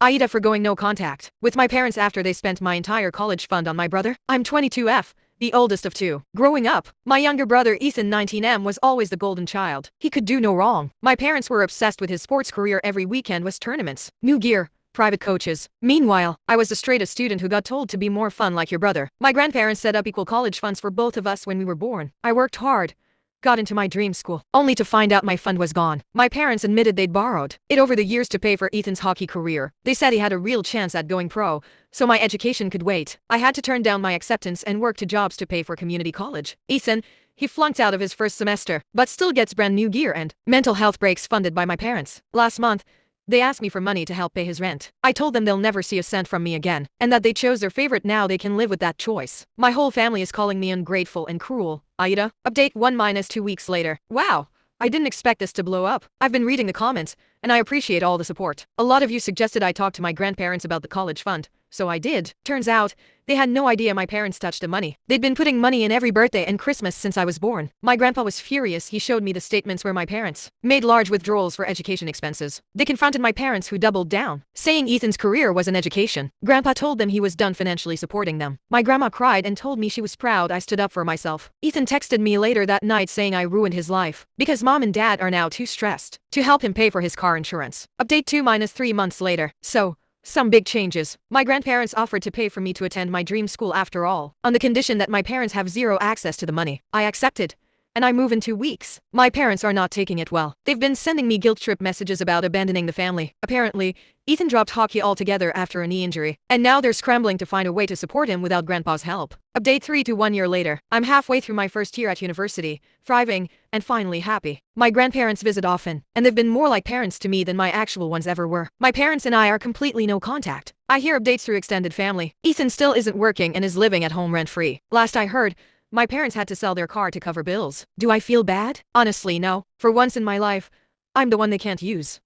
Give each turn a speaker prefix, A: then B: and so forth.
A: Aida for going no contact with my parents after they spent my entire college fund on my brother. I'm 22F, the oldest of two. Growing up, my younger brother Ethan 19M was always the golden child. He could do no wrong. My parents were obsessed with his sports career. Every weekend was tournaments, new gear, private coaches. Meanwhile, I was the straightest student who got told to be more fun like your brother. My grandparents set up equal college funds for both of us when we were born. I worked hard, got into my dream school, only to find out my fund was gone. My parents admitted they'd borrowed it over the years to pay for Ethan's hockey career. They said he had a real chance at going pro, so my education could wait. I had to turn down my acceptance and work 2 jobs to pay for community college. Ethan, he flunked out of his first semester, but still gets brand new gear and mental health breaks funded by my parents. Last month, they asked me for money to help pay his rent. I told them they'll never see a cent from me again, and that they chose their favorite. Now they can live with that choice. My whole family is calling me ungrateful and cruel. Aida. Update 1-2 weeks later. Wow. I didn't expect this to blow up. I've been reading the comments, and I appreciate all the support. A lot of you suggested I talk to my grandparents about the college fund, so I did. Turns out, they had no idea my parents touched the money. They'd been putting money in every birthday and Christmas since I was born. My grandpa was furious. He showed me the statements where my parents made large withdrawals for education expenses. They confronted my parents, who doubled down, saying Ethan's career was an education. Grandpa told them he was done financially supporting them. My grandma cried and told me she was proud I stood up for myself. Ethan texted me later that night saying I ruined his life because mom and dad are now too stressed to help him pay for his car insurance. Update 2-3 months later. So, some big changes. My grandparents offered to pay for me to attend my dream school after all, on the condition that my parents have zero access to the money. I accepted, and I move in 2 weeks. My parents are not taking it well. They've been sending me guilt trip messages about abandoning the family. Apparently, Ethan dropped hockey altogether after a knee injury, and now they're scrambling to find a way to support him without grandpa's help. Update 3 to 1 year later. I'm halfway through my first year at university, thriving, and finally happy. My grandparents visit often, and they've been more like parents to me than my actual ones ever were. My parents and I are completely no contact. I hear updates through extended family. Ethan still isn't working and is living at home rent-free. Last I heard, my parents had to sell their car to cover bills. Do I feel bad? Honestly, no. For once in my life, I'm the one they can't use.